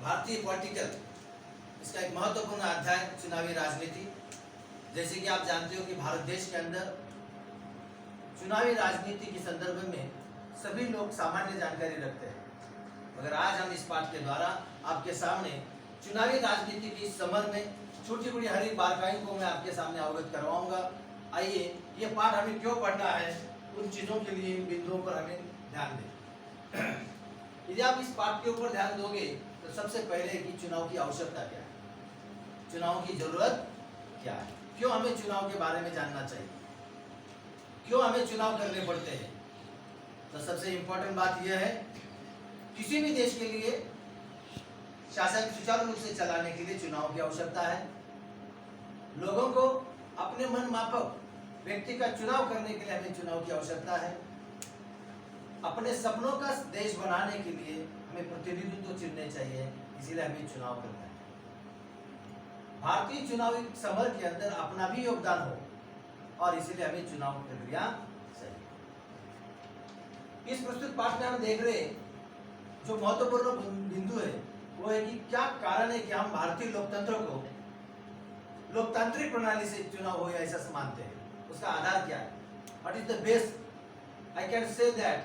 भारतीय पॉलिटिकल, इसका एक महत्वपूर्ण अध्याय चुनावी राजनीति। जैसे कि आप जानते हो कि भारत देश के अंदर चुनावी राजनीति के संदर्भ में सभी लोग सामान्य जानकारी रखते हैं, मगर आज हम इस पाठ के द्वारा आपके सामने चुनावी राजनीति की समर में छोटी छोटी हर एक बारकाई को मैं आपके सामने अवगत करवाऊंगा। आइए, ये पाठ हमें क्यों पढ़ना है, उन चीज़ों के लिए, इन बिंदुओं पर हमें ध्यान दें। यदि आप इस पाठ के ऊपर ध्यान दोगे तो सबसे पहले कि चुनाव की आवश्यकता क्या है, चुनाव की जरूरत क्या है, क्यों हमें चुनाव के बारे में जानना चाहिए, क्यों हमें चुनाव करने पड़ते हैं। तो सबसे इम्पोर्टेंट बात यह है, किसी भी देश के लिए शासन सुचारू रूप से चलाने के लिए चुनाव की आवश्यकता है। लोगों को अपने मन माफक व्यक्ति का चुनाव करने के लिए हमें चुनाव की आवश्यकता है। अपने सपनों का देश बनाने के लिए हमें प्रतिनिधित्व चुनने चाहिए, इसीलिए हमें चुनाव करना है। भारतीय चुनावी समर के अंदर अपना भी योगदान हो और इसीलिए हमें चुनाव प्रक्रिया चाहिए। इस प्रस्तुत पाठ में हम देख रहे हैं जो महत्वपूर्ण बिंदु है वो है कि क्या कारण है कि हम भारतीय लोकतंत्र को लोकतांत्रिक प्रणाली से चुनाव हो ऐसा मानते हैं, उसका आधार क्या है। What is the best I can say that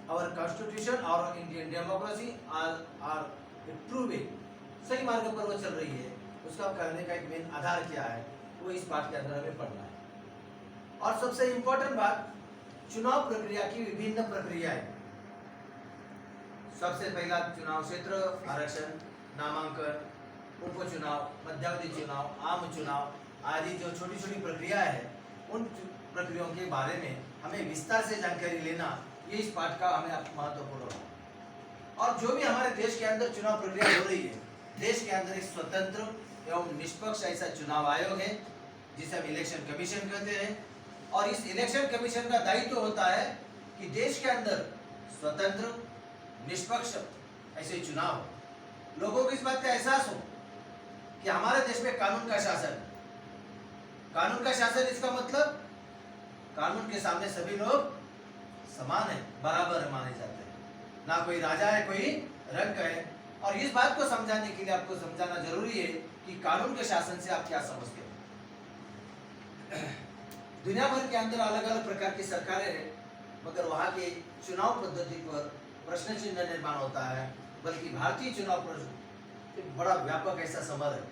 our constitution और Indian democracy are a true way, सही मार्ग पर वो चल रही है, उसका करने का एक मेन आधार क्या है वो इस पाठ के अंदर हमें पढ़ना है। और सबसे इम्पोर्टेंट बात, चुनाव प्रक्रिया की विभिन्न प्रक्रियाएं। सबसे पहला चुनाव क्षेत्र आरक्षण, नामांकन, उपचुनाव, मध्यावधि चुनाव, आम चुनाव आदि जो छोटी छोटी प्रक्रिया है, उन प्रक्रियाओं के बारे में हमें विस्तार से जानकारी लेना ये इस पाठ का हमें महत्वपूर्ण है। और जो भी हमारे देश के अंदर चुनाव प्रक्रिया हो रही है, देश के अंदर एक स्वतंत्र एवं निष्पक्ष ऐसा चुनाव आयोग है जिसे हम इलेक्शन कमीशन कहते हैं। और इस इलेक्शन कमीशन का दायित्व होता है कि देश के अंदर स्वतंत्र निष्पक्ष ऐसे चुनाव हो, लोगों को इस बात का एहसास हो कि हमारे देश में कानून का शासन है। कानून का शासन इसका मतलब कानून के सामने सभी लोग समान है, बराबर माने जाते हैं, ना कोई राजा है कोई रंक है। और इस बात को समझाने के लिए आपको समझाना जरूरी है कि कानून के शासन से आप क्या समझते हैं। दुनिया भर के अंदर अलग अलग प्रकार की सरकारें हैं, मगर वहां के चुनाव पद्धति पर प्रश्न चिन्ह निर्माण होता है, बल्कि भारतीय चुनाव पर एक बड़ा व्यापक ऐसा समर है।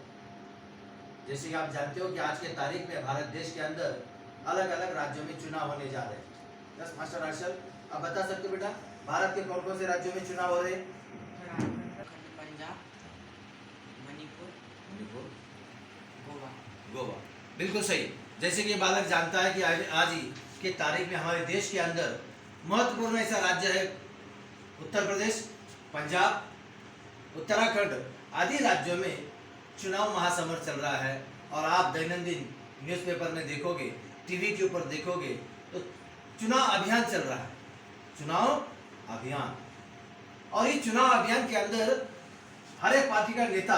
जैसे कि आप जानते हो कि आज के तारीख में भारत देश के अंदर अलग अलग राज्यों में चुनाव होने जा रहे हैं। यस मास्टर आर्शल, आप बता सकते हो बेटा भारत के कौन कौन से राज्यों में चुनाव हो रहे हैं? पंजाब, मणिपुर, गोवा। बिल्कुल सही। जैसे कि बालक जानता है कि आज ही के तारीख में हमारे देश के अंदर महत्वपूर्ण ऐसा राज्य है उत्तर प्रदेश, पंजाब, उत्तराखंड आदि राज्यों में चुनाव महासमर चल रहा है। और आप दैनंदिन न्यूज़पेपर में देखोगे, टीवी के ऊपर देखोगे तो चुनाव अभियान चल रहा है, चुनाव अभियान। और इस चुनाव अभियान के अंदर हर एक पार्टी का नेता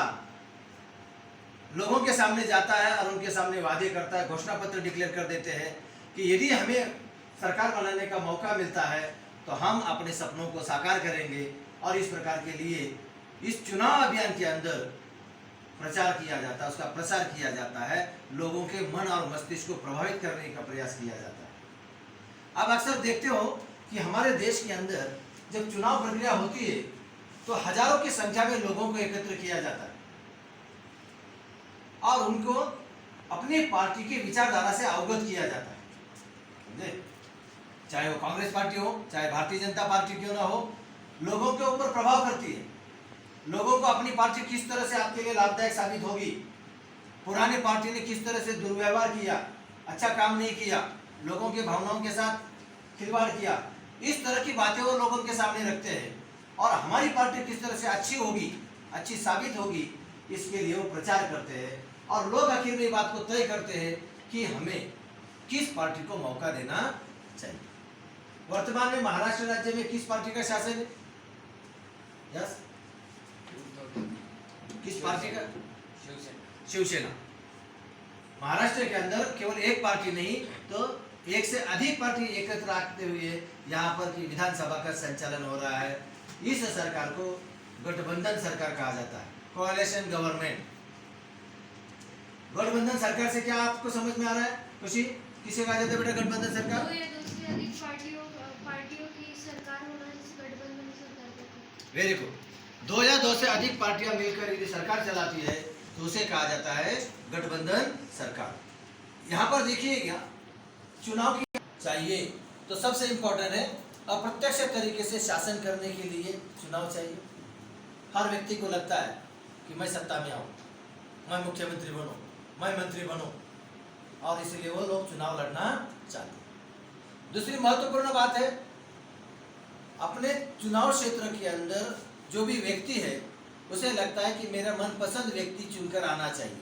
लोगों के सामने जाता है और उनके सामने वादे करता है, घोषणा पत्र डिक्लेयर कर देते हैं कि यदि हमें सरकार बनाने का मौका मिलता है तो हम अपने सपनों को साकार करेंगे। और इस प्रकार के लिए इस चुनाव अभियान के अंदर प्रचार किया जाता है, उसका प्रसार किया जाता है, लोगों के मन और मस्तिष्क को प्रभावित करने का प्रयास किया जाता है। आप अक्सर देखते हो कि हमारे देश के अंदर जब चुनाव प्रक्रिया होती है तो हजारों की संख्या में लोगों को एकत्र किया जाता है और उनको अपनी पार्टी की विचारधारा से अवगत किया जाता है। चाहे वो कांग्रेस पार्टी हो, चाहे भारतीय जनता पार्टी क्यों ना हो, लोगों के ऊपर प्रभाव करती है। लोगों को अपनी पार्टी किस तरह से आपके लिए लाभदायक साबित होगी, पुरानी पार्टी ने किस तरह से दुर्व्यवहार किया, अच्छा काम नहीं किया, लोगों के भावनाओं के साथ खिलवाड़ किया, इस तरह की बातें वो लोगों के सामने रखते हैं। और हमारी पार्टी किस तरह से अच्छी होगी, अच्छी साबित होगी, इसके लिए वो प्रचार करते हैं। और लोग आखिर में ये बात को तय करते हैं कि हमें किस पार्टी को मौका देना चाहिए। वर्तमान में महाराष्ट्र राज्य में किस पार्टी का शासन है? यस, किस पार्टी का? शिवसेना। महाराष्ट्र के अंदर केवल एक पार्टी नहीं तो एक से अधिक पार्टी एकत्र आते हुए यहाँ पर की विधानसभा का संचालन हो रहा है। इस सरकार को गठबंधन सरकार कहा जाता है। कोalition गवर्नमेंट। गठबंधन सरकार से क्या आपको समझ में आ रहा है? खुशी किसे कहा जाता है बेटा गठबंधन सरकार? दो या दो से अधिक पार्टियों की सरकार होना जिसे गठबंधन सरकार कहते हैं। Very good. दो या दो से अधिक पार्टियां मिलकर यदि सरकार चलाती है तो उसे कहा जाता है गठबंधन सरकार। यहाँ पर देखिएगा चुनाव की चाहिए तो सबसे इंपॉर्टेंट है अप्रत्यक्ष तरीके से शासन करने के लिए चुनाव चाहिए। हर व्यक्ति को लगता है कि मैं सत्ता में आऊं, मैं मुख्यमंत्री बनूं, मैं मंत्री बनूं, और इसलिए वो लोग चुनाव लड़ना चाहते हैं। दूसरी महत्वपूर्ण बात है अपने चुनाव क्षेत्र के अंदर जो भी व्यक्ति है उसे लगता है कि मेरा मनपसंद व्यक्ति चुनकर आना चाहिए,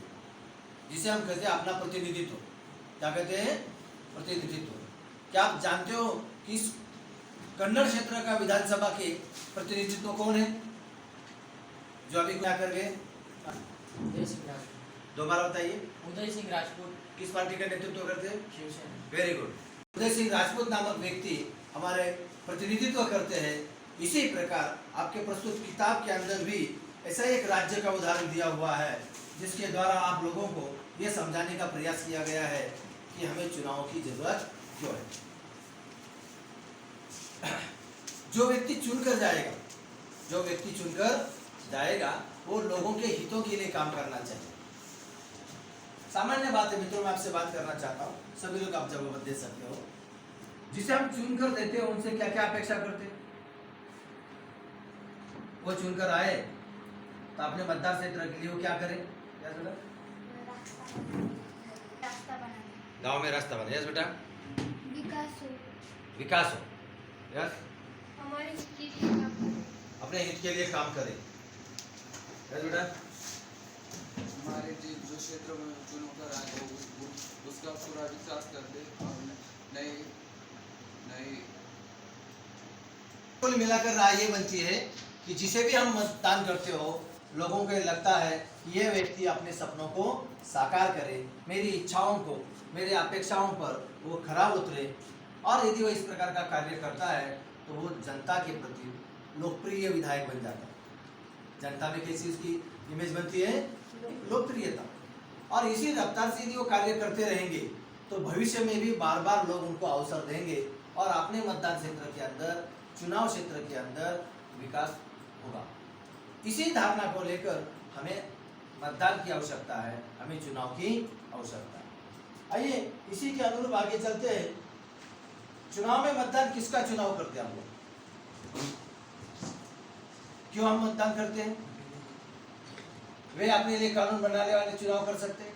जिसे हम कहते हैं अपना प्रतिनिधित्व। क्या कहते हैं? प्रतिनिधित्व। क्या आप जानते हो कि इस कन्नड़ क्षेत्र का विधानसभा के प्रतिनिधित्व कौन है जो अभी क्या कर गए? उदय सिंह राजपूत। दोबारा बताइए। उदय सिंह राजपूत किस पार्टी का नेतृत्व करते हैं? शिवसेना। Very good. उदय सिंह राजपूत नामक व्यक्ति हमारे प्रतिनिधित्व करते हैं। इसी प्रकार आपके प्रस्तुत किताब के अंदर भी ऐसा एक राज्य का उदाहरण दिया हुआ है जिसके द्वारा आप लोगों को यह समझाने का प्रयास किया गया है कि हमें चुनाव की जरूरत क्यों है। जो व्यक्ति चुनकर जाएगा वो लोगों के हितों के लिए काम करना चाहिए। सामान्य बात है मित्रों, मैं आपसे बात करना चाहता हूँ, सभी लोग आप जवाब दे सकते हो। जिसे हम चुनकर देते हैं उनसे क्या क्या अपेक्षा करते हैं? वो चुनकर आए तो अपने मतदार क्षेत्र के लिए वो क्या करें? क्या बेटा? रास्ता बनाने, गांव में रास्ता बने। यस बेटा। विकास हो, यस। हमारे हित के लिए काम करें। अपने हित के लिए काम करें। यस बेटा। हमारे जो क्षेत्र में चुनकर आए हो उसका पूरा विकास कर दे और नई नई कुल मिलाकर राय ये बनती है कि जिसे भी हम मतदान करते हो लोगों को लगता है कि ये व्यक्ति अपने सपनों को साकार करे, मेरी इच्छाओं को, मेरी अपेक्षाओं पर वो खरा उतरे, और यदि वो इस प्रकार का कार्य करता है तो वो जनता के प्रति लोकप्रिय विधायक बन जाता है। जनता में कैसी उसकी इमेज बनती है? लोकप्रियता। और इसी रफ्तार से यदि वो कार्य करते रहेंगे तो भविष्य में भी बार बार लोग उनको अवसर देंगे और अपने मतदान क्षेत्र के अंदर, चुनाव क्षेत्र के अंदर विकास होगा। इसी धारणा को लेकर हमें मतदान की आवश्यकता है, हमें चुनाव की आवश्यकता है। आइए इसी के अनुरूप आगे चलते हैं। चुनाव में मतदान किसका चुनाव करते हैं हम लोग? क्यों हम मतदान करते हैं? वे अपने लिए कानून बनाने वाले चुनाव कर सकते हैं।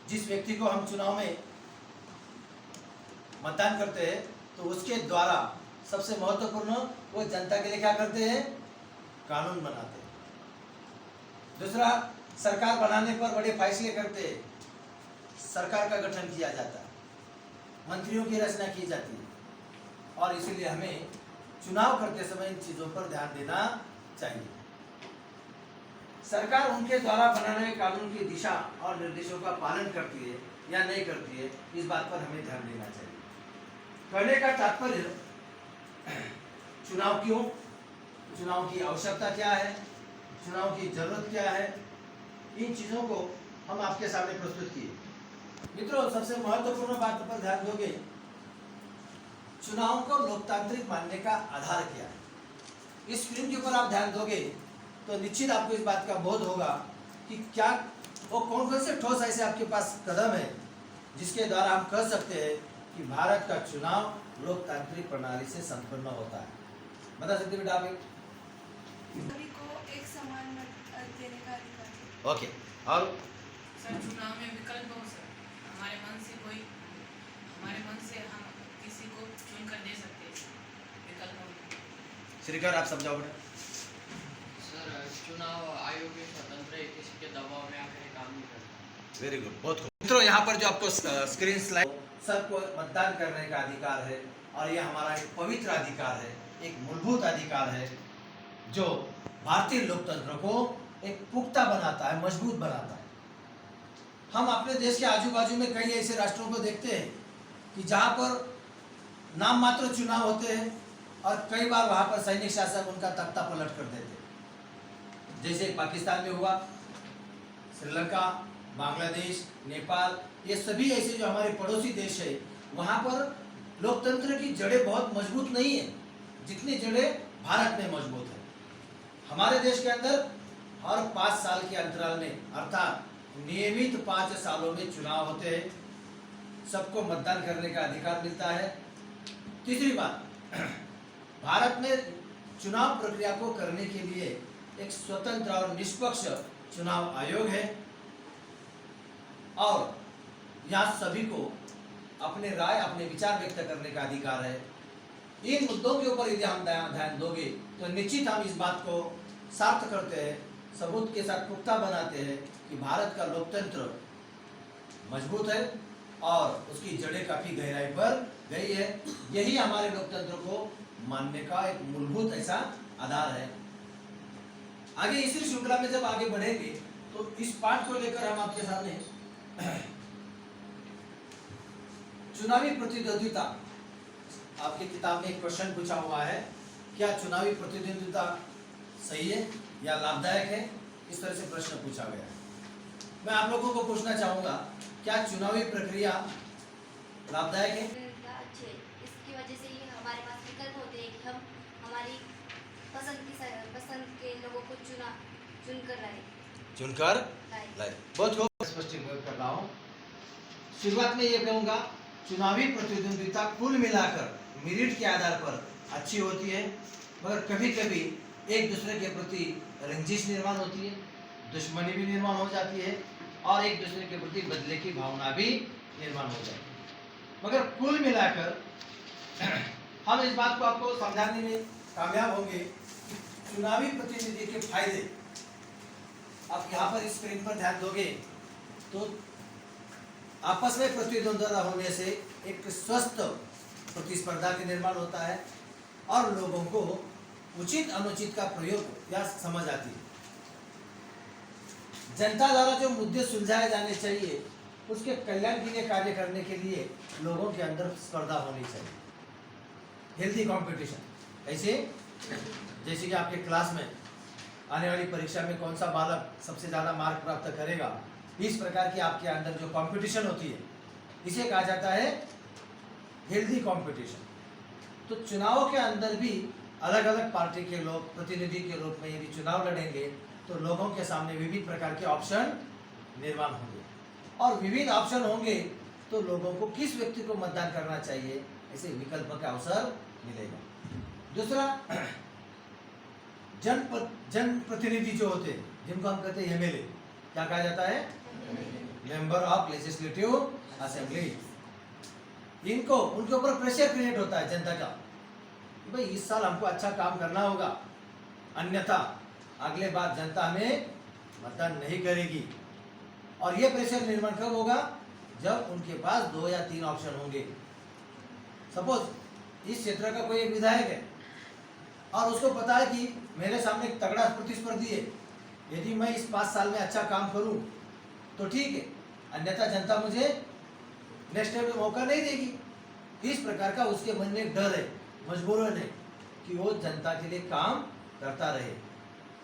जिस व्यक्ति को हम चुनाव में मतदान करते हैं तो उसके द्वारा सबसे महत्वपूर्ण वो जनता के लिए क्या करते हैं? कानून बनाते हैं। दूसरा, सरकार बनाने पर बड़े फैसले करते हैं, सरकार का गठन किया जाता है, मंत्रियों की रचना की जाती है, और इसीलिए हमें चुनाव करते समय इन चीजों पर ध्यान देना चाहिए। सरकार उनके द्वारा बनाए गए कानून की दिशा और निर्देशों का पालन करती है या नहीं करती है, इस बात पर हमें ध्यान देना चाहिए। कहने का तात्पर्य चुनाव क्यों, चुनाव की आवश्यकता क्या है, चुनाव की जरूरत क्या है, इन चीजों को हम आपके सामने प्रस्तुत किए। मित्रों, सबसे महत्वपूर्ण बात पर ध्यान दोगे, चुनाव को लोकतांत्रिक मानने का आधार क्या है। इस फिल्म के ऊपर आप ध्यान दोगे तो निश्चित आपको इस बात का बोध होगा कि क्या वो कौन कौन से ठोस ऐसे आपके पास कदम है जिसके द्वारा हम कह सकते हैं कि भारत का चुनाव लोकतांत्रिक प्रणाली से संपन्न होता है। बता सकते बेटा आप? सभी को एक समान मत देने का अधिकार है। ओके। और सर, चुनाव में विकल्प हो सर, हमारे मन से हम किसी को चुन कर दे सकते हैं विकल्प में। श्रीकर आप समझाओ बेटा। सर, चुनाव आयोग भी स्वतंत्र है, किसी के दबाव में आकर ये काम नहीं करता। वेरी गुड, बहुत खूब। मित्रों, यहाँ पर जो आपको स्क्रीन स्लाइड, सबको मतदान करने का अधिकार है और यह हमारा एक पवित्र अधिकार है, एक मूलभूत अधिकार है जो भारतीय लोकतंत्र को एक पुख्ता बनाता है, मजबूत बनाता है। हम अपने देश के आजू बाजू में कई ऐसे राष्ट्रों को देखते हैं कि जहाँ पर नाम मात्र चुनाव होते हैं और कई बार वहाँ पर सैनिक शासक उनका तख्ता पलट कर देते हैं। जैसे पाकिस्तान में हुआ, श्रीलंका, बांग्लादेश, नेपाल, ये सभी ऐसे जो हमारे पड़ोसी देश है, वहाँ पर लोकतंत्र की जड़ें बहुत मजबूत नहीं है जितनी जड़ें भारत में मजबूत है। हमारे देश के अंदर हर 5 साल के अंतराल में अर्थात नियमित 5 सालों में चुनाव होते हैं, सबको मतदान करने का अधिकार मिलता है। तीसरी बात, भारत में चुनाव प्रक्रिया को करने के लिए एक स्वतंत्र और निष्पक्ष चुनाव आयोग है और यहाँ सभी को अपने राय, अपने विचार व्यक्त करने का अधिकार है। इन मुद्दों के ऊपर यदि हम ध्यान दोगे तो निश्चित हम इस बात को सार्थ करते हैं, सबूत के साथ पुख्ता बनाते हैं कि भारत का लोकतंत्र मजबूत है और उसकी जड़ें काफी गहराई पर गई है। यही हमारे लोकतंत्र को मानने का एक मूलभूत ऐसा आधार है। आगे इसी श्रृंखला में जब आगे बढ़ेंगे तो इस पाठ को लेकर हम आपके सामने चुनावी प्रतिद्वंद्विता, आपकी किताब में एक क्वेश्चन पूछा हुआ है, क्या चुनावी प्रतिद्वंद्विता सही है या लाभदायक है, इस तरह से प्रश्न पूछा गया है। मैं आप लोगों को पूछना चाहूंगा, क्या चुनावी प्रक्रिया लाभदायक है? अच्छे, इसकी वजह से ये हमारे पास विकल्प होते हैं कि हम हमारी पसंद के लोगों को चुनकर लाए। बहुत खूब स्पष्टीकरण कर रहा हूँ। शुरुआत में ये कहूँगा, चुनावी प्रतिद्वंद्विता कुल मिलाकर मेरिट के आधार पर अच्छी होती है, मगर कभी कभी एक दूसरे के प्रति रंजिश निर्माण होती है, दुश्मनी भी निर्माण हो जाती है और एक दूसरे के प्रति बदले की भावना भी निर्माण हो जाती है। मगर कुल मिलाकर हम इस बात को आपको समझाने में कामयाब होंगे कि चुनावी प्रतिनिधि के फायदे, आप यहाँ पर इस स्क्रीन पर ध्यान दोगे तो आपस में प्रतिद्वंद्विता होने से एक स्वस्थ प्रतिस्पर्धा के निर्माण होता है और लोगों को उचित अनुचित का प्रयोग या समझ आती है। जनता द्वारा जो मुद्दे सुलझाए जाने चाहिए उसके कल्याण के लिए कार्य करने के लिए लोगों के अंदर स्पर्धा होनी चाहिए, हेल्थी कंपटीशन। ऐसे जैसे कि आपके क्लास में आने वाली परीक्षा में कौन सा बालक सबसे ज़्यादा मार्क प्राप्त करेगा, इस प्रकार की आपके अंदर जो कंपटीशन होती है इसे कहा जाता है हेल्दी कंपटीशन। तो चुनाव के अंदर भी अलग अलग पार्टी के लोग प्रतिनिधि के रूप में यदि चुनाव लड़ेंगे तो लोगों के सामने विविध प्रकार के ऑप्शन निर्माण होंगे और विविध ऑप्शन होंगे तो लोगों को किस व्यक्ति को मतदान करना चाहिए ऐसे विकल्प का अवसर मिलेगा। दूसरा, जनप्रतिनिधि जो होते हैं जिनको हम कहते हैं एमएलए, क्या कहा जाता है? Member of legislative assembly. इनको उनके ऊपर प्रेशर क्रिएट होता है जनता का कि भाई इस साल हमको अच्छा काम करना होगा, अन्यथा अगले बार जनता हमें मतदान नहीं करेगी। और ये प्रेशर निर्माण कब होगा? जब उनके पास 2 या 3 ऑप्शन होंगे। सपोज इस क्षेत्र का कोई एक विधायक है और उसको पता है कि मेरे सामने एक तगड़ा प्रतिस्पर्धी है, यदि मैं इस 5 साल में अच्छा काम करूं तो ठीक है, अन्यथा जनता मुझे नेक्स्ट टाइम में मौका नहीं देगी। इस प्रकार का उसके मन में एक डर है, मजबूरन है कि वो जनता के लिए काम करता रहे।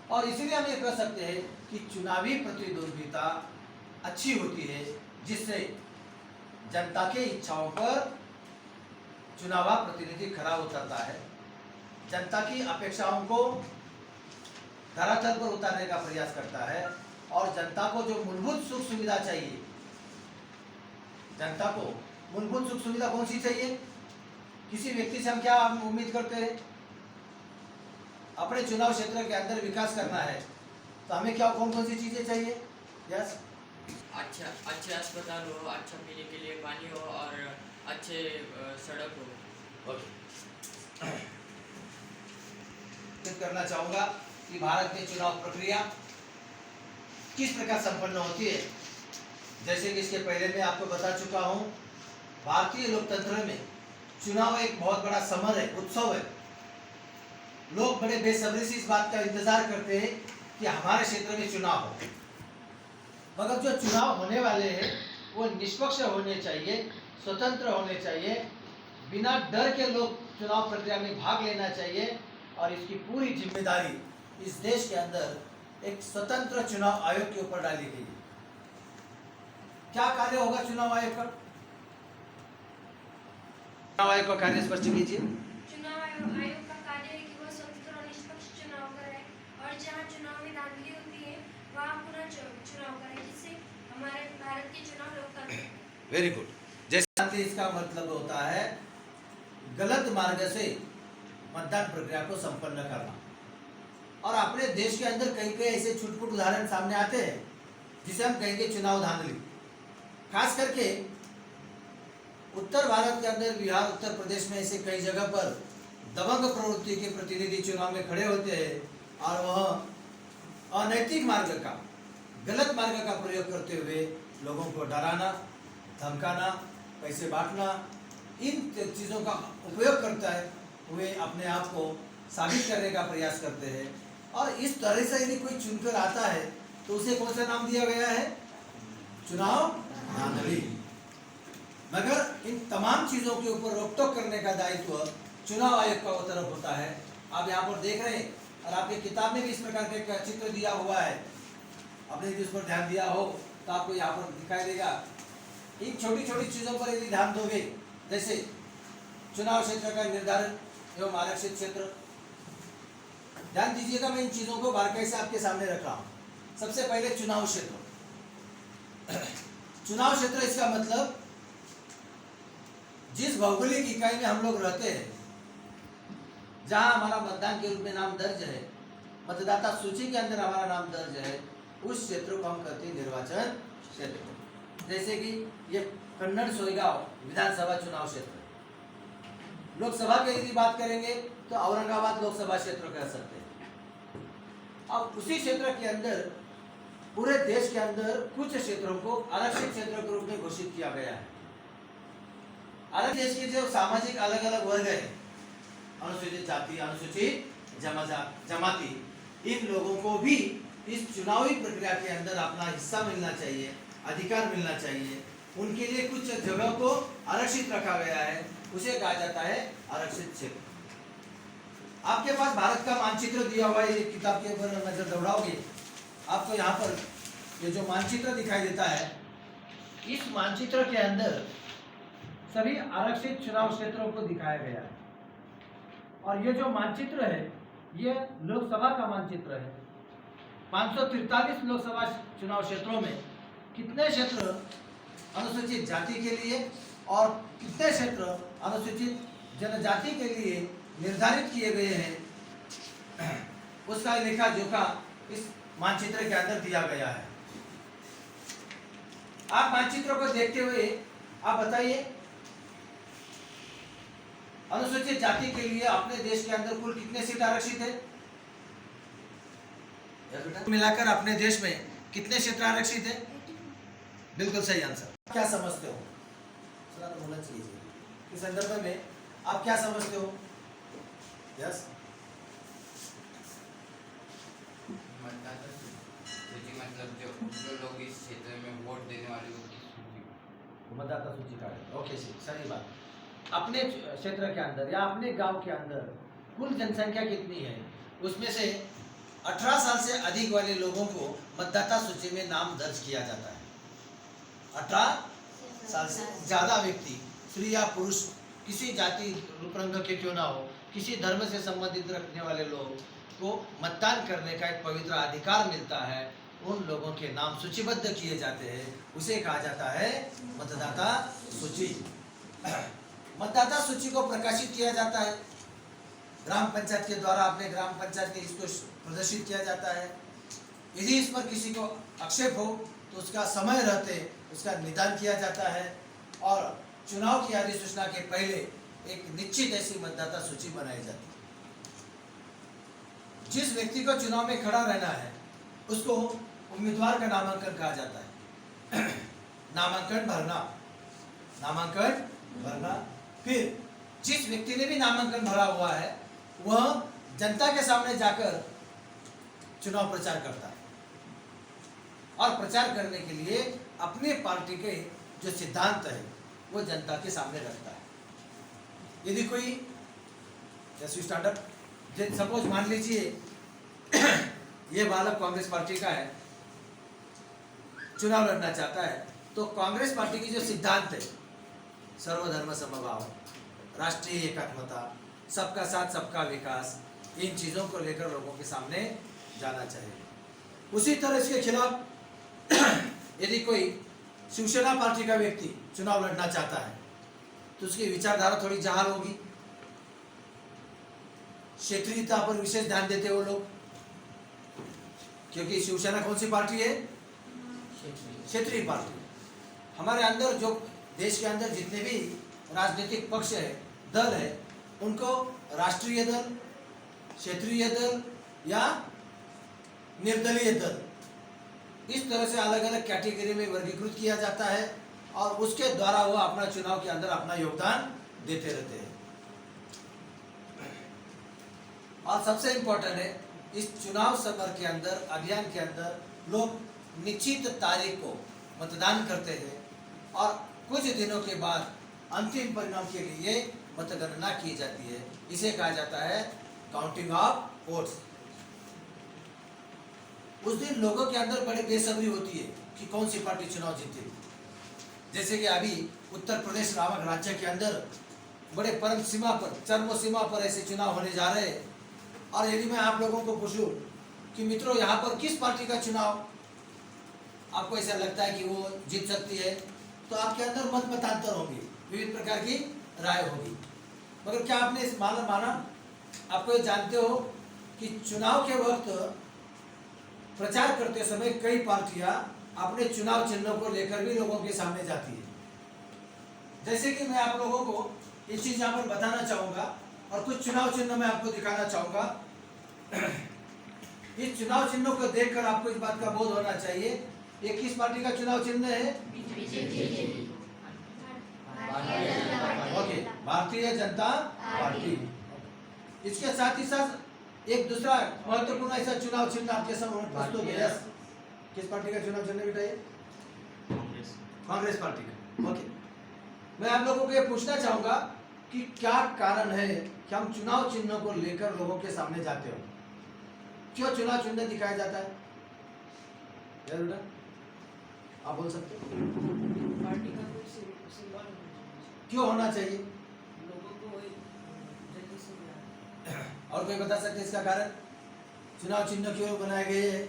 और इसीलिए हम ये कह सकते हैं कि चुनावी प्रतिद्वंद्विता अच्छी होती है जिससे जनता के इच्छाओं पर चुनावा प्रतिनिधि खरा उतरता है, जनता की अपेक्षाओं को धरातल पर उतारने का प्रयास करता है और जनता को जो मूलभूत सुख सुविधा चाहिए, जनता को मूलभूत सुख सुविधा कौन सी चाहिए? किसी व्यक्ति से हम क्या उम्मीद करते हैं? अपने चुनाव क्षेत्र के अंदर विकास करना है तो हमें क्या कौन कौन सी चीजें चाहिए? यस, अच्छे अस्पताल हो, अच्छा पीने के लिए पानी हो और अच्छे सड़क हो। ओके, करना चाहूंगा कि भारत में चुनाव प्रक्रिया किस प्रकार संपन्न होती है। जैसे कि इसके पहले मैं आपको बता चुका हूं, भारतीय लोकतंत्र में चुनाव एक बहुत बड़ा समर है, उत्सव है। लोग बड़े बेसब्री से इस बात का इंतजार करते हैं कि हमारे क्षेत्र में चुनाव हो, मगर जो चुनाव होने वाले हैं वो निष्पक्ष होने चाहिए, स्वतंत्र होने चाहिए, बिना डर के लोग चुनाव प्रक्रिया में भाग लेना चाहिए और इसकी पूरी जिम्मेदारी इस देश के अंदर एक स्वतंत्र चुनाव आयोग के ऊपर डाली गई है। क्या कार्य होगा चुनाव आयोग का? चुनाव आयोग का कार्य स्पष्ट कीजिए। चुनाव आयोग का कार्य है कि वह स्वतंत्र और निष्पक्ष चुनाव कराए और जहां चुनाव में धांधली होती है वहां पुनः चुनाव कराए, जिससे हमारे भारत के चुनाव लोकतांत्रिक। Very good. जैसे इसका मतलब होता है गलत मार्ग से मतदान प्रक्रिया को संपन्न करना। और अपने देश के अंदर कई कई ऐसे छुटपुट उदाहरण सामने आते हैं जिसे हम कहेंगे चुनाव धांधली। खास करके उत्तर भारत के अंदर, बिहार, उत्तर प्रदेश में ऐसे कई जगह पर दबंग प्रवृत्ति के प्रतिनिधि चुनाव में खड़े होते हैं और वह अनैतिक मार्ग का, गलत मार्ग का प्रयोग करते हुए लोगों को डराना, धमकाना, पैसे बांटना, इन चीज़ों का उपयोग करता है। वे अपने आप को साबित करने का प्रयास करते हैं और इस तरह से यदि कोई चुनकर आता है तो उसे कौन सा नाम दिया गया है? चुनाव धांधली। मगर इन तमाम चीज़ों के ऊपर रोक टोक करने का दायित्व चुनाव आयोग का तरफ होता है। आप यहाँ पर देख रहे हैं और आपकी किताब में भी इस प्रकार का एक चित्र दिया हुआ है। आपने यदि उस पर ध्यान दिया हो तो आपको यहाँ पर दिखाई देगा। इन छोटी छोटी चीज़ों पर यदि ध्यान दोगे, जैसे चुनाव क्षेत्र का निर्धारण एवं आरक्षित क्षेत्र, ध्यान दीजिएगा, मैं इन चीज़ों को बारीकी से आपके सामने रख रहा हूँ। सबसे पहले चुनाव क्षेत्र। चुनाव क्षेत्र इसका मतलब जिस भौगोलिक इकाई में हम लोग रहते हैं, जहां हमारा मतदान के रूप में नाम दर्ज है, मतदाता सूची के अंदर हमारा नाम दर्ज है, उस क्षेत्र को हम कहते हैं निर्वाचन क्षेत्र। जैसे कि ये कन्नड़ सोईगांव विधानसभा चुनाव क्षेत्र। लोकसभा की यदि बात करेंगे तो औरंगाबाद लोकसभा क्षेत्र कह सकते हैं। अब उसी क्षेत्र के अंदर पूरे देश के अंदर कुछ क्षेत्रों को आरक्षित क्षेत्र के रूप में घोषित किया गया है। अलग देश के जो सामाजिक अलग अलग वर्ग है, अनुसूचित जाति, अनुसूचित जमाती, इन लोगों को भी इस चुनावी प्रक्रिया के अंदर अपना हिस्सा मिलना चाहिए, अधिकार मिलना चाहिए। उनके लिए कुछ जगह को आरक्षित रखा गया है, उसे कहा जाता है आरक्षित क्षेत्र। आपके पास भारत का मानचित्र दिया हुआ है, किताब के ऊपर नजर दौड़ाओगे आपको यहाँ पर ये जो मानचित्र दिखाई देता है, इस मानचित्र के अंदर सभी आरक्षित चुनाव क्षेत्रों को दिखाया गया है। और ये जो मानचित्र है ये लोकसभा का मानचित्र है। 543 लोकसभा चुनाव क्षेत्रों में कितने क्षेत्र अनुसूचित जाति के लिए और कितने क्षेत्र अनुसूचित जनजाति के लिए निर्धारित किए गए हैं, उसका लेखा जोखा इस मानचित्र के अंदर दिया गया है। आप मानचित्र को देखते हुए आप बताइए, अनुसूचित जाति के लिए अपने देश के अंदर कुल कितने सीट आरक्षित है? मिलाकर अपने देश में कितने क्षेत्र आरक्षित है? बिल्कुल सही आंसर। क्या समझते हो? थोड़ा तो बोलना चाहिए इस संदर्भ में आप क्या समझते हो? यस, मतदाता सूची मतलब जो लोग इस क्षेत्र में वोट देने वाले लोग की सूची। मतदाता सूची का है। ओके, सही बात। अपने क्षेत्र के अंदर या अपने गांव के अंदर कुल जनसंख्या कितनी है, उसमें से 18 साल से अधिक वाले लोगों को मतदाता सूची में नाम दर्ज किया जाता है। 18 साल से ज़्यादा व्यक्ति, स्त्री या पुरुष, किसी जाति रूप रंग के क्यों ना हो, किसी धर्म से संबंधित रखने वाले लोग को मतदान करने का एक पवित्र अधिकार मिलता है। उन लोगों के नाम सूचीबद्ध किए जाते हैं, उसे कहा जाता है मतदाता सूची। मतदाता सूची को प्रकाशित किया जाता है ग्राम पंचायत के द्वारा। अपने ग्राम पंचायत में इसको प्रदर्शित किया जाता है। यदि इस पर किसी को आक्षेप हो तो उसका समय रहते उसका निदान किया जाता है और चुनाव की अधिसूचना के पहले एक निश्चित ऐसी मतदाता सूची बनाई जाती है। जिस व्यक्ति को चुनाव में खड़ा रहना है उसको उम्मीदवार का नामांकन कहा जाता है। नामांकन भरना। फिर जिस व्यक्ति ने भी नामांकन भरा हुआ है वह जनता के सामने जाकर चुनाव प्रचार करता है और प्रचार करने के लिए अपने पार्टी के जो सिद्धांत है वो जनता के सामने रखता है। यदि कोई स्टैंडर्ड सपोज मान लीजिए ये बालक कांग्रेस पार्टी का है, चुनाव लड़ना चाहता है, तो कांग्रेस पार्टी की जो सिद्धांत है, सर्वधर्म समभाव, राष्ट्रीय एकात्मता, सबका साथ सबका विकास, इन चीज़ों को लेकर लोगों के सामने जाना चाहिए। उसी तरह इसके खिलाफ यदि कोई शिवसेना पार्टी का व्यक्ति चुनाव लड़ना चाहता है तो उसकी विचारधारा थोड़ी जहाल होगी, क्षेत्रीयता पर विशेष ध्यान देते वो लोग, क्योंकि शिवसेना कौन सी पार्टी है? क्षेत्रीय पार्टी। हमारे अंदर जो देश के अंदर जितने भी राजनीतिक पक्ष है, दल है, उनको राष्ट्रीय दल, क्षेत्रीय दल या निर्दलीय दल, इस तरह से अलग अलग कैटेगरी में वर्गीकृत किया जाता है और उसके द्वारा वो अपना चुनाव के अंदर अपना योगदान देते रहते हैं। और सबसे इम्पोर्टेंट है, इस चुनाव समर के अंदर, अभियान के अंदर लोग निश्चित तारीख को मतदान करते हैं और कुछ दिनों के बाद अंतिम परिणाम के लिए मतगणना की जाती है। इसे कहा जाता है काउंटिंग ऑफ वोट्स। उस दिन लोगों के अंदर बड़ी बेसब्री होती है कि कौन सी पार्टी चुनाव जीतेगी। जैसे कि अभी उत्तर प्रदेश नामक राज्य के अंदर बड़े परम सीमा पर, चरम सीमा पर ऐसे चुनाव होने जा रहे हैं। और यदि मैं आप लोगों को पूछूं कि मित्रों यहाँ पर किस पार्टी का चुनाव आपको ऐसा लगता है कि वो जीत सकती है, तो आपके अंदर मत मतांतर होंगे, विविध प्रकार की राय होगी। मगर क्या आपने इस माना आपको ये जानते हो कि चुनाव के वक्त प्रचार करते समय कई पार्टियां अपने चुनाव चिन्हों को लेकर भी लोगों के सामने जाती है। जैसे कि मैं आप लोगों को एक चीज यहाँ पर बताना चाहूंगा और कुछ चुनाव चिन्ह मैं आपको दिखाना चाहूंगा। इस चुनाव चिन्हों को देखकर आपको इस बात का बोध होना चाहिए, ये किस पार्टी का चुनाव चिन्ह है? Okay, Bharatiya Janata party. इसके साथ ही साथ एक दूसरा महत्वपूर्ण ऐसा चुनाव चिन्ह आपके सामने प्रस्तुत है। किस पार्टी का चुनाव चिन्ह बेटा? ये कांग्रेस पार्टी का। ओके, मैं आप लोगों को ये पूछना चाहूंगा कि क्या कारण है कि हम चुनाव चिन्हों को लेकर लोगों के सामने जाते हो? क्यों चुनाव चिन्ह दिखाया जाता है? यार बेटा आप बोल सकते हो? पार्टी का कोई सिंबल क्यों होना चाहिए? लोगों को जल्दी से बुलाए। और कोई बता सकते इसका कारण? चुनाव चिन्ह क्यों बनाए गए हैं?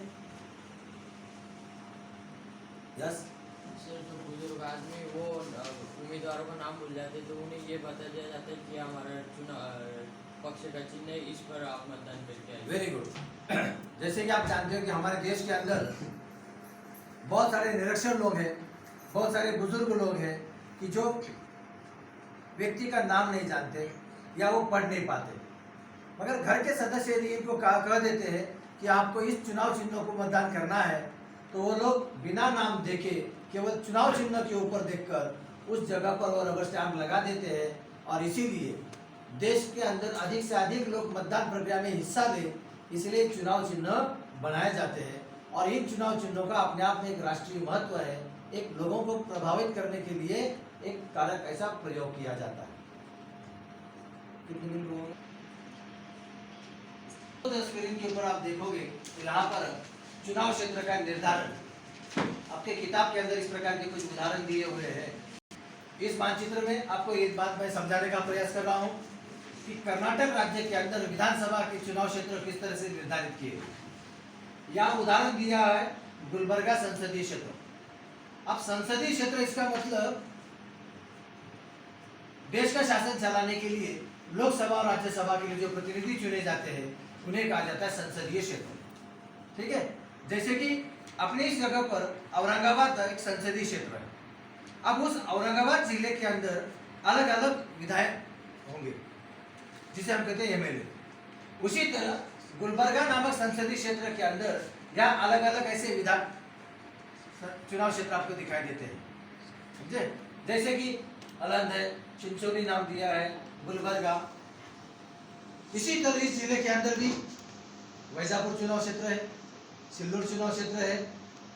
यस सर, जो बुजुर्ग आदमी वो उम्मीदवारों का नाम भूल जाते तो उन्हें ये बता दिया जाता है कि हमारा चुनाव पक्ष का चिन्ह है, इस पर आप मतदान करके आइए। Very good. जैसे कि आप जानते हो कि हमारे देश के अंदर बहुत सारे निरक्षर लोग हैं, बहुत सारे बुजुर्ग लोग हैं कि जो व्यक्ति का नाम नहीं जानते या वो पढ़ नहीं पाते, मगर घर के सदस्य यदि इनको कह देते हैं कि आपको इस चुनाव चिन्हों को मतदान करना है, तो वो लोग बिना नाम देखे केवल चुनाव चिन्ह के ऊपर देखकर उस जगह पर वो रबर स्टैंप लगा देते हैं। और इसीलिए देश के अंदर अधिक से अधिक लोग मतदान प्रक्रिया में हिस्सा लें, इसलिए चुनाव चिन्ह बनाए जाते हैं। और इन चुनाव चिन्हों का अपने आप में एक राष्ट्रीय महत्व है, एक लोगों को प्रभावित करने के लिए एक कारक ऐसा प्रयोग किया जाता है। कितने मिनट हुए? तो स्क्रीन के ऊपर आप देखोगे तो यहाँ पर चुनाव क्षेत्र का निर्धारण आपके किताब के अंदर इस प्रकार के कुछ उदाहरण दिए हुए हैं। इस मानचित्र में आपको एक बात मैं समझाने का प्रयास कर रहा हूँ कि कर्नाटक राज्य के अंदर विधानसभा के चुनाव क्षेत्र किस तरह से निर्धारित किए। यहाँ उदाहरण दिया है गुलबर्गा संसदीय क्षेत्र। अब संसदीय क्षेत्र इसका मतलब देश का शासन चलाने के लिए लोकसभा और राज्यसभा के लिए जो प्रतिनिधि चुने जाते हैं उन्हें कहा जाता है संसदीय क्षेत्र। ठीक है, जैसे कि अपने इस जगह पर औरंगाबाद एक संसदीय क्षेत्र है। अब उस औरंगाबाद जिले के अंदर अलग अलग विधायक होंगे जिसे हम कहते हैं एमएलए। उसी तरह गुलबर्गा नामक संसदीय क्षेत्र के अंदर यहाँ अलग अलग ऐसे विधान चुनाव क्षेत्र आपको दिखाई देते हैं, समझे? जैसे कि अलंध है, चिंचोली नाम दिया है, गुलबर्गा। इसी तरह इस जिले के अंदर भी वैजापुर चुनाव क्षेत्र है, सिल्लोड चुनाव क्षेत्र है,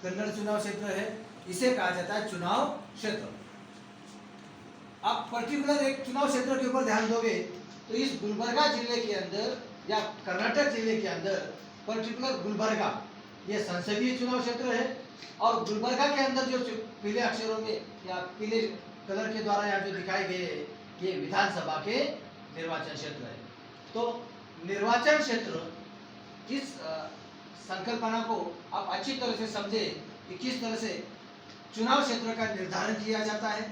कन्नड़ चुनाव क्षेत्र है। इसे कहा जाता है चुनाव क्षेत्र। आप पर्टिकुलर एक चुनाव क्षेत्र के ऊपर ध्यान दोगे तो इस गुलबर्गा जिले के अंदर या कर्नाटक जिले के अंदर पर्टिकुलर गुलबर्गा, ये संसदीय चुनाव क्षेत्र है और गुलबर्गा के अंदर जो पीले अक्षरों में या पीले कलर के द्वारा यहाँ जो दिखाए गए हैं, ये विधानसभा के निर्वाचन क्षेत्र है। तो निर्वाचन क्षेत्र इस संकल्पना को आप अच्छी तरह से समझे कि किस तरह से चुनाव क्षेत्र का निर्धारण किया जाता है।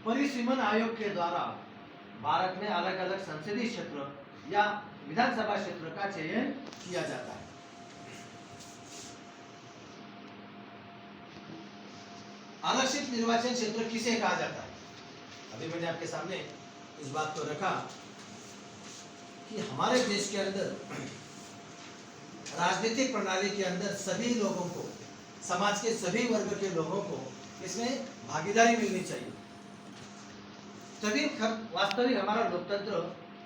परिसीमन आयोग के द्वारा भारत में अलग अलग संसदीय क्षेत्र या विधानसभा क्षेत्र का चयन किया जाता है। आरक्षित निर्वाचन क्षेत्र किसे कहा जाता है? अभी मैंने आपके सामने इस बात को रखा कि हमारे देश के अंदर राजनीतिक प्रणाली के अंदर सभी लोगों को, समाज के सभी वर्ग के लोगों को इसमें भागीदारी मिलनी चाहिए, तभी वास्तविक हमारा लोकतंत्र